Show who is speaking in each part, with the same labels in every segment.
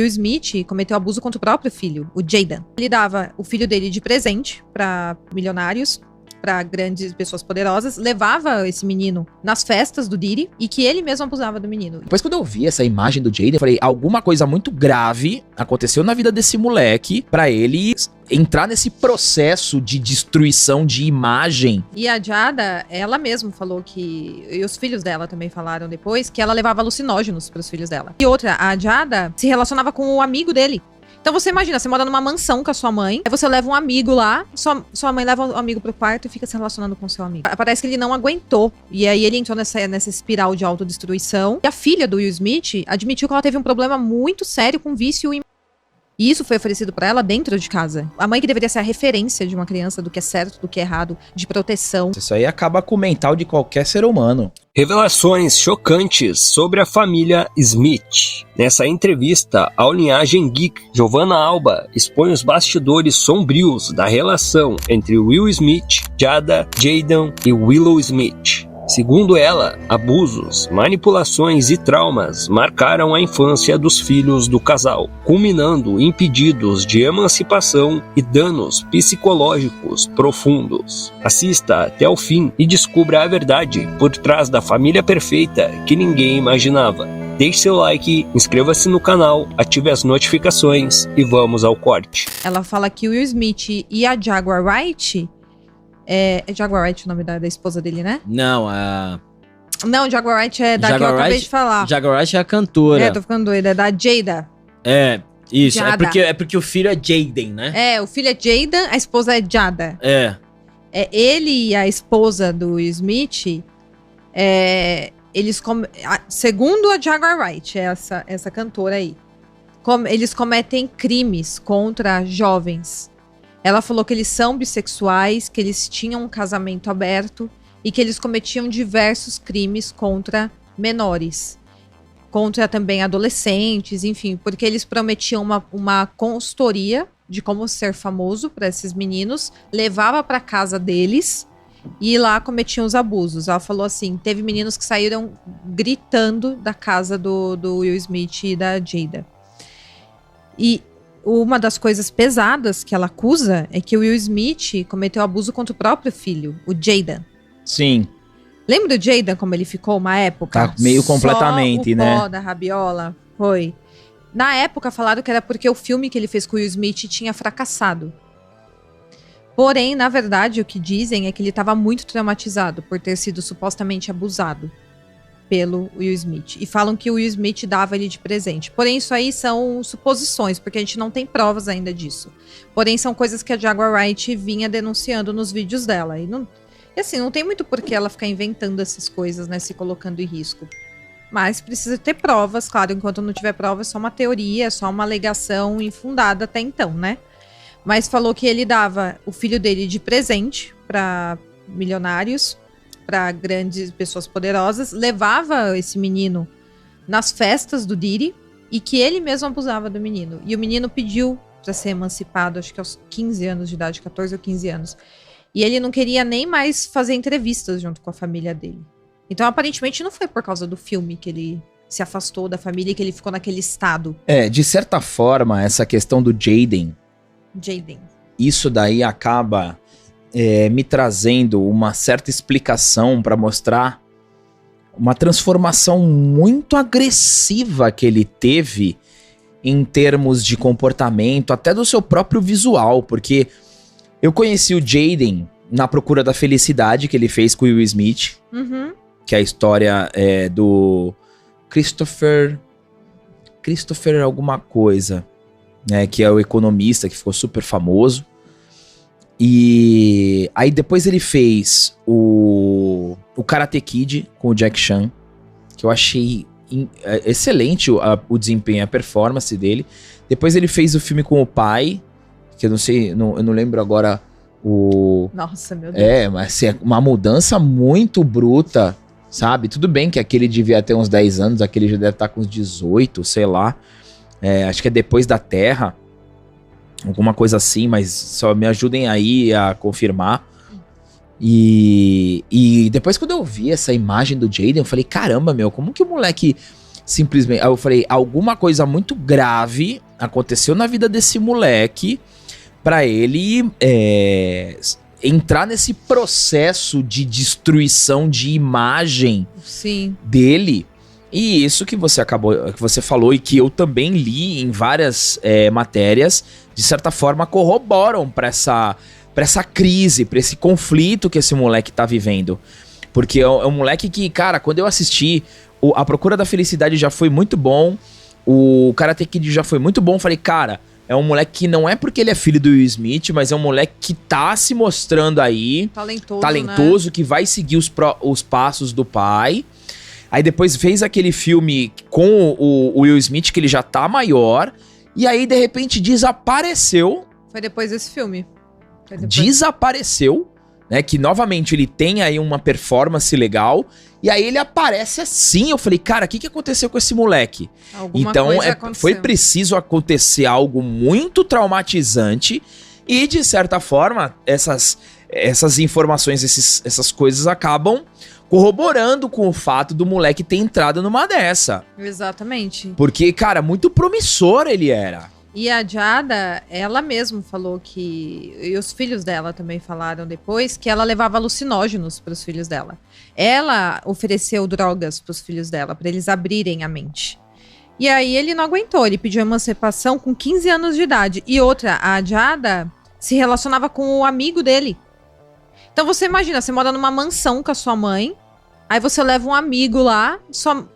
Speaker 1: Will Smith cometeu abuso contra o próprio filho, o Jaden. Ele dava o filho dele de presente pra milionários, pra grandes pessoas poderosas, levava esse menino nas festas do Diddy e que ele mesmo abusava do menino.
Speaker 2: Depois, quando eu vi essa imagem do Jaden, eu falei, alguma coisa muito grave aconteceu na vida desse moleque pra ele entrar nesse processo de destruição de imagem.
Speaker 1: E a Jada, ela mesma falou que, e os filhos dela também falaram depois, que ela levava alucinógenos pros filhos dela. E outra, a Jada se relacionava com o amigo dele. Então você imagina, você mora numa mansão com a sua mãe, aí você leva um amigo lá, sua mãe leva o amigo pro quarto e fica se relacionando com o seu amigo. Parece que ele não aguentou. E aí ele entrou nessa espiral de autodestruição. E a filha do Will Smith admitiu que ela teve um problema muito sério com vício e isso foi oferecido pra ela dentro de casa. A mãe que deveria ser a referência de uma criança do que é certo, do que é errado, de proteção.
Speaker 2: Isso aí acaba com o mental de qualquer ser humano.
Speaker 3: Revelações chocantes sobre a família Smith. Nessa entrevista ao Linhagem Geek, Giovanna Alba expõe os bastidores sombrios da relação entre Will Smith, Jada, Jaden e Willow Smith. Segundo ela, abusos, manipulações e traumas marcaram a infância dos filhos do casal, culminando em pedidos de emancipação e danos psicológicos profundos. Assista até o fim e descubra a verdade por trás da família perfeita que ninguém imaginava. Deixe seu like, inscreva-se no canal, ative as notificações e vamos ao corte.
Speaker 1: Ela fala que o Will Smith e a Jaguar Wright... É Jaguar Wright o nome da esposa dele, né?
Speaker 4: Não,
Speaker 1: Não, Jaguar Wright é da
Speaker 4: Jaguar
Speaker 1: que eu acabei
Speaker 4: Wright,
Speaker 1: de falar.
Speaker 4: Jaguar Wright é a cantora.
Speaker 1: Tô ficando doida. É da Jada.
Speaker 4: Isso.
Speaker 1: Jada.
Speaker 4: É porque o filho é Jaden, né?
Speaker 1: O filho é Jaden, a esposa é Jada. Ele e a esposa do Will Smith, segundo a Jaguar Wright, essa cantora aí, eles cometem crimes contra jovens. Ela falou que eles são bissexuais, que eles tinham um casamento aberto e que eles cometiam diversos crimes contra menores. Contra também adolescentes, enfim, porque eles prometiam uma consultoria de como ser famoso para esses meninos, levava para casa deles e lá cometiam os abusos. Ela falou assim, teve meninos que saíram gritando da casa do Will Smith e da Jada. E uma das coisas pesadas que ela acusa é que o Will Smith cometeu abuso contra o próprio filho, o Jaden.
Speaker 2: Sim.
Speaker 1: Lembra do Jaden como ele ficou uma época?
Speaker 2: Tá meio completamente, né?
Speaker 1: Só o pó da rabiola, foi. Na época falaram que era porque o filme que ele fez com o Will Smith tinha fracassado. Porém, na verdade, o que dizem é que ele estava muito traumatizado por ter sido supostamente abusado pelo Will Smith. E falam que o Will Smith dava ele de presente. Porém, isso aí são suposições, porque a gente não tem provas ainda disso. Porém, são coisas que a Jaguar Wright vinha denunciando nos vídeos dela. E assim, não tem muito por que ela ficar inventando essas coisas, né? Se colocando em risco. Mas precisa ter provas, claro. Enquanto não tiver prova, é só uma teoria, é só uma alegação infundada até então, né? Mas falou que ele dava o filho dele de presente para milionários, para grandes pessoas poderosas, levava esse menino nas festas do Diddy e que ele mesmo abusava do menino. E o menino pediu para ser emancipado, acho que aos 15 anos de idade, 14 ou 15 anos. E ele não queria nem mais fazer entrevistas junto com a família dele. Então, aparentemente, não foi por causa do filme que ele se afastou da família e que ele ficou naquele estado.
Speaker 2: De certa forma, essa questão do Jaden, isso daí acaba me trazendo uma certa explicação para mostrar uma transformação muito agressiva que ele teve em termos de comportamento, até do seu próprio visual, porque eu conheci o Jaden na Procura da Felicidade, que ele fez com o Will Smith, que é a história do Christopher alguma coisa, né, que é o economista que ficou super famoso. E aí depois ele fez o Karate Kid com o Jack Chan, que eu achei excelente o desempenho, a performance dele. Depois ele fez o filme com o pai, que eu não sei, eu não lembro agora o...
Speaker 1: Nossa, meu Deus.
Speaker 2: Mas assim, é uma mudança muito bruta, sabe? Tudo bem que aquele devia ter uns 10 anos, aquele já deve estar com uns 18, sei lá. Acho que é Depois da Terra, alguma coisa assim, mas só me ajudem aí a confirmar. E depois quando eu vi essa imagem do Jaden, eu falei, caramba, meu, como que o moleque simplesmente... Aí eu falei, alguma coisa muito grave aconteceu na vida desse moleque pra ele entrar nesse processo de destruição de imagem dele. E isso que você falou e que eu também li em várias matérias, de certa forma corroboram pra essa crise, pra esse conflito que esse moleque tá vivendo. Porque é um moleque que, cara, quando eu assisti, A Procura da Felicidade já foi muito bom, o Karate Kid já foi muito bom, falei, cara, é um moleque que não é porque ele é filho do Will Smith, mas é um moleque que tá se mostrando aí, talentoso, né? Que vai seguir os passos do pai. Aí depois fez aquele filme com o Will Smith, que ele já tá maior, e aí de repente desapareceu.
Speaker 1: Foi depois desse filme.
Speaker 2: Desapareceu, né? Que novamente ele tem aí uma performance legal, e aí ele aparece assim. Eu falei, cara, o que aconteceu com esse moleque? Então foi preciso acontecer algo muito traumatizante, e de certa forma essas informações, essas coisas acabam corroborando com o fato do moleque ter entrado numa dessa.
Speaker 1: Exatamente.
Speaker 2: Porque, cara, muito promissor ele era.
Speaker 1: E a Jada, ela mesma falou que... E os filhos dela também falaram depois que ela levava alucinógenos para os filhos dela. Ela ofereceu drogas para os filhos dela, para eles abrirem a mente. E aí ele não aguentou, ele pediu emancipação com 15 anos de idade. E outra, a Jada se relacionava com o amigo dele. Então você imagina, você mora numa mansão com a sua mãe, aí você leva um amigo lá,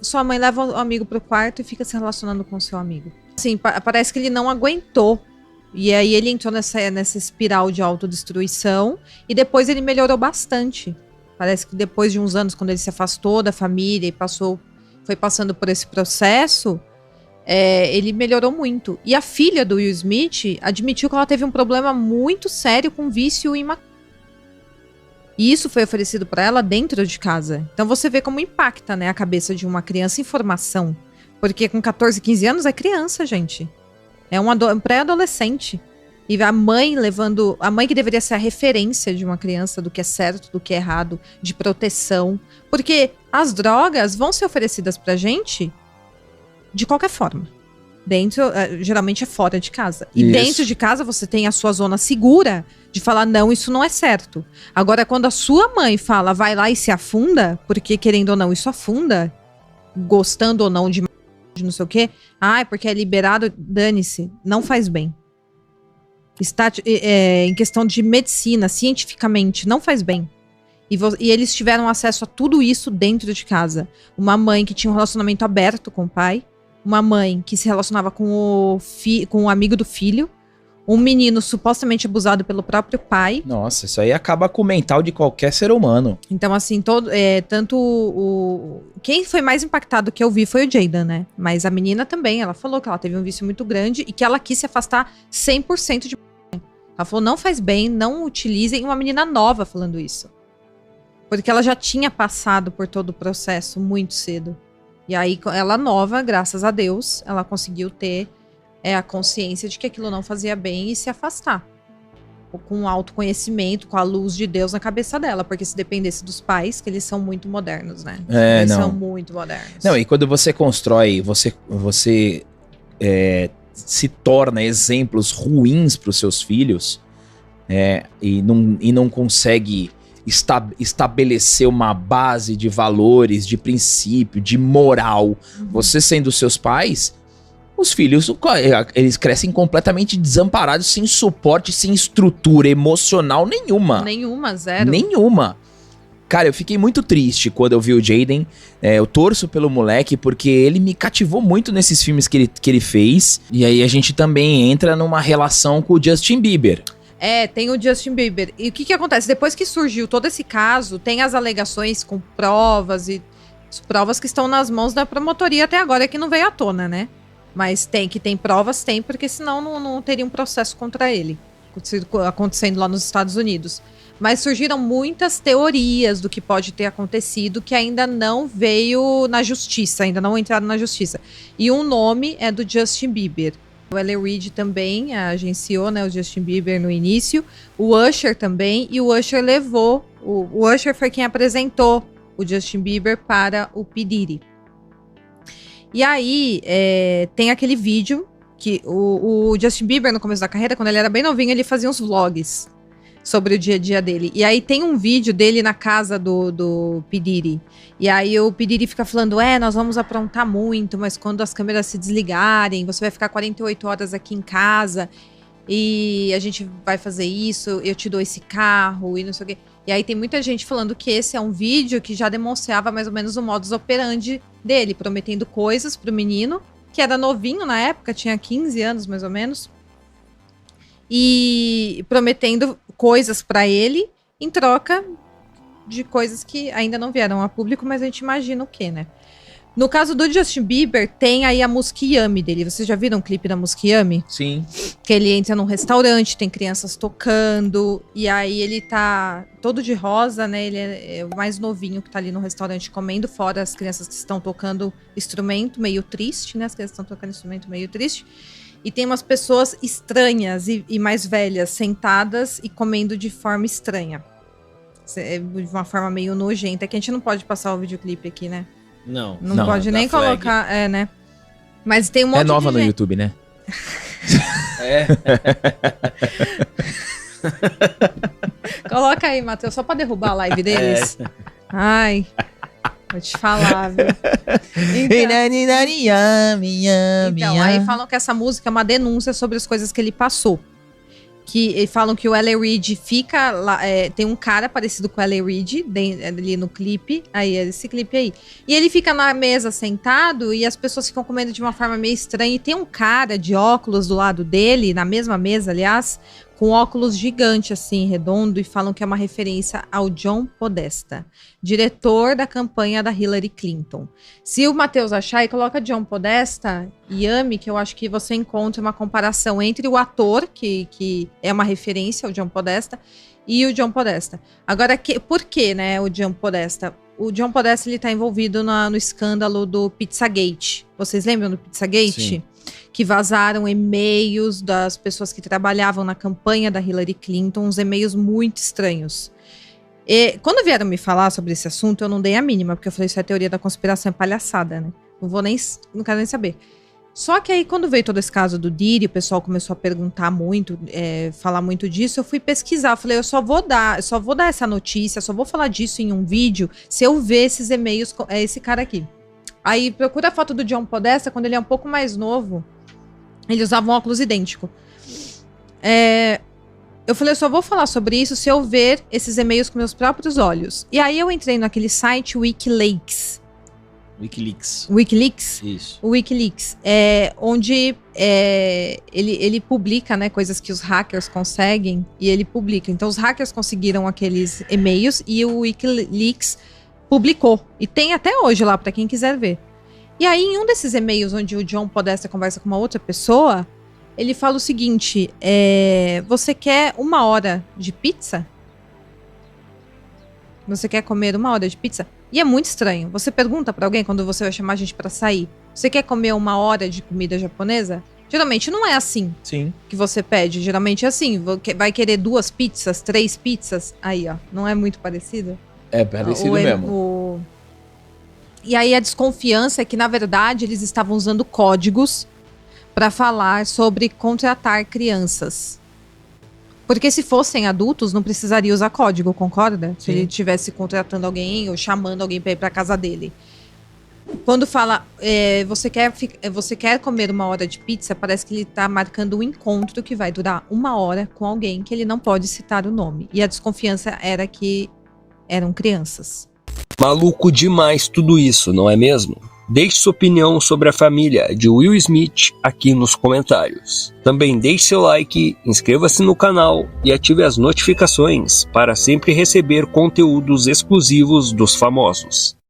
Speaker 1: sua mãe leva o amigo pro quarto e fica se relacionando com o seu amigo. Assim, parece que ele não aguentou. E aí ele entrou nessa espiral de autodestruição, e depois ele melhorou bastante. Parece que depois de uns anos, quando ele se afastou da família e foi passando por esse processo, ele melhorou muito. E a filha do Will Smith admitiu que ela teve um problema muito sério com vício em maconha. E isso foi oferecido para ela dentro de casa. Então você vê como impacta, né, a cabeça de uma criança em formação. Porque com 14, 15 anos é criança, gente. É um pré-adolescente. E a mãe que deveria ser a referência de uma criança do que é certo, do que é errado, de proteção. Porque as drogas vão ser oferecidas pra gente de qualquer forma. Geralmente é fora de casa. E dentro de casa você tem a sua zona segura de falar, não, isso não é certo. Agora, quando a sua mãe fala, vai lá e se afunda, porque querendo ou não, isso afunda, gostando ou não de não sei o quê, porque é liberado, dane-se, não faz bem. Em questão de medicina, cientificamente, não faz bem. E eles tiveram acesso a tudo isso dentro de casa. Uma mãe que tinha um relacionamento aberto com o pai, uma mãe que se relacionava com o amigo do filho, um menino supostamente abusado pelo próprio pai.
Speaker 2: Nossa, isso aí acaba com o mental de qualquer ser humano.
Speaker 1: Então, assim, quem foi mais impactado que eu vi foi o Jaden, né? Mas a menina também, ela falou que ela teve um vício muito grande e que ela quis se afastar 100% de... Ela falou, não faz bem, não utilizem. Uma menina nova falando isso. Porque ela já tinha passado por todo o processo muito cedo. E aí, ela nova, graças a Deus, ela conseguiu ter a consciência de que aquilo não fazia bem e se afastar. Com autoconhecimento, com a luz de Deus na cabeça dela. Porque se dependesse dos pais, que eles são muito modernos, né? Eles são muito modernos.
Speaker 2: Não, e quando você constrói, você se torna exemplos ruins para os seus filhos, e não consegue estabelecer uma base de valores, de princípio, de moral. Você sendo seus pais, os filhos, eles crescem completamente desamparados, sem suporte, sem estrutura emocional nenhuma.
Speaker 1: Nenhuma, zero.
Speaker 2: Nenhuma. Cara, eu fiquei muito triste quando eu vi o Jaden. Eu torço pelo moleque, porque ele me cativou muito nesses filmes que ele fez. E aí a gente também entra numa relação com o Justin Bieber.
Speaker 1: Tem o Justin Bieber. E o que acontece? Depois que surgiu todo esse caso, tem as alegações com provas, e as provas que estão nas mãos da promotoria até agora, que não veio à tona, né? Mas tem provas, porque senão não teria um processo contra ele acontecendo lá nos Estados Unidos. Mas surgiram muitas teorias do que pode ter acontecido que ainda não veio na justiça, ainda não entraram na justiça. E um nome é do Justin Bieber. O L. Reid também agenciou, né, o Justin Bieber no início. O Usher também. E o Usher levou... O Usher foi quem apresentou o Justin Bieber para o P. Diddy. E aí, tem aquele vídeo que o Justin Bieber, no começo da carreira, quando ele era bem novinho, ele fazia uns vlogs sobre o dia a dia dele. E aí tem um vídeo dele na casa do P. Diddy. E aí o P. Diddy fica falando, nós vamos aprontar muito, mas quando as câmeras se desligarem, você vai ficar 48 horas aqui em casa e a gente vai fazer isso, eu te dou esse carro e não sei o quê. E aí tem muita gente falando que esse é um vídeo que já demonstrava mais ou menos o modus operandi dele, prometendo coisas pro menino, que era novinho na época, tinha 15 anos mais ou menos, e prometendo coisas pra ele em troca de coisas que ainda não vieram a público, mas a gente imagina o que, né? No caso do Justin Bieber, tem aí a música Yummy dele. Vocês já viram o clipe da música Yummy?
Speaker 2: Sim.
Speaker 1: Que ele entra num restaurante, tem crianças tocando, e aí ele tá todo de rosa, né? Ele é o mais novinho que tá ali no restaurante comendo, fora as crianças que estão tocando instrumento, meio triste, né? As crianças estão tocando instrumento meio triste. E tem umas pessoas estranhas e mais velhas sentadas e comendo de forma estranha. De uma forma meio nojenta, que a gente não pode passar o videoclipe aqui, né?
Speaker 4: Não
Speaker 1: pode nem colocar, né? Mas tem um monte de
Speaker 2: nova no YouTube, né?
Speaker 1: Coloca aí, Matheus, só pra derrubar a live deles. Ai, vou te falar, viu? Então, aí falam que essa música é uma denúncia sobre as coisas que ele passou. Que falam que o L.A. Reid fica lá, tem um cara parecido com o L.A. Reid ali no clipe, aí esse clipe aí. E ele fica na mesa sentado e as pessoas ficam comendo de uma forma meio estranha. E tem um cara de óculos do lado dele, na mesma mesa, aliás, com óculos gigante assim, redondo, e falam que é uma referência ao John Podesta, diretor da campanha da Hillary Clinton. Se o Matheus achar, e coloca John Podesta e Yummy, que eu acho que você encontra uma comparação entre o ator, que é uma referência ao John Podesta, e o John Podesta. Agora, por que, né, o John Podesta? O John Podesta, ele tá envolvido no escândalo do Pizzagate. Vocês lembram do Pizzagate?
Speaker 2: Sim.
Speaker 1: Que vazaram e-mails das pessoas que trabalhavam na campanha da Hillary Clinton, uns e-mails muito estranhos. E quando vieram me falar sobre esse assunto, eu não dei a mínima, porque eu falei, isso é teoria da conspiração, é palhaçada, né? Não quero nem saber. Só que aí, quando veio todo esse caso do Diddy, o pessoal começou a perguntar muito, falar muito disso, eu fui pesquisar, eu falei, eu só vou dar essa notícia, só vou falar disso em um vídeo, se eu ver esses e-mails, esse cara aqui. Aí, procura a foto do John Podesta, quando ele é um pouco mais novo, ele usava um óculos idêntico. Eu falei, eu só vou falar sobre isso se eu ver esses e-mails com meus próprios olhos. E aí eu entrei naquele site Wikileaks.
Speaker 4: Isso.
Speaker 1: O Wikileaks. Onde ele publica, né, coisas que os hackers conseguem, e ele publica. Então os hackers conseguiram aqueles e-mails e o Wikileaks publicou. E tem até hoje lá, pra quem quiser ver. E aí, em um desses e-mails onde o John Podesta conversa com uma outra pessoa, ele fala o seguinte, você quer 1 hora de pizza? Você quer comer 1 hora de pizza? E é muito estranho. Você pergunta pra alguém quando você vai chamar a gente pra sair, você quer comer 1 hora de comida japonesa? Geralmente não é assim.
Speaker 2: Sim.
Speaker 1: Que você pede. Geralmente é assim, vai querer 2 pizzas, 3 pizzas? Aí, ó, não é muito parecido?
Speaker 2: É parecido mesmo.
Speaker 1: E aí a desconfiança é que, na verdade, eles estavam usando códigos para falar sobre contratar crianças. Porque se fossem adultos, não precisaria usar código, concorda? Sim. Se ele estivesse contratando alguém ou chamando alguém para ir para casa dele. Quando fala, você quer comer 1 hora de pizza, parece que ele tá marcando um encontro que vai durar 1 hora com alguém que ele não pode citar o nome. E a desconfiança era que eram crianças.
Speaker 3: Maluco demais tudo isso, não é mesmo? Deixe sua opinião sobre a família de Will Smith aqui nos comentários. Também deixe seu like, inscreva-se no canal e ative as notificações para sempre receber conteúdos exclusivos dos famosos.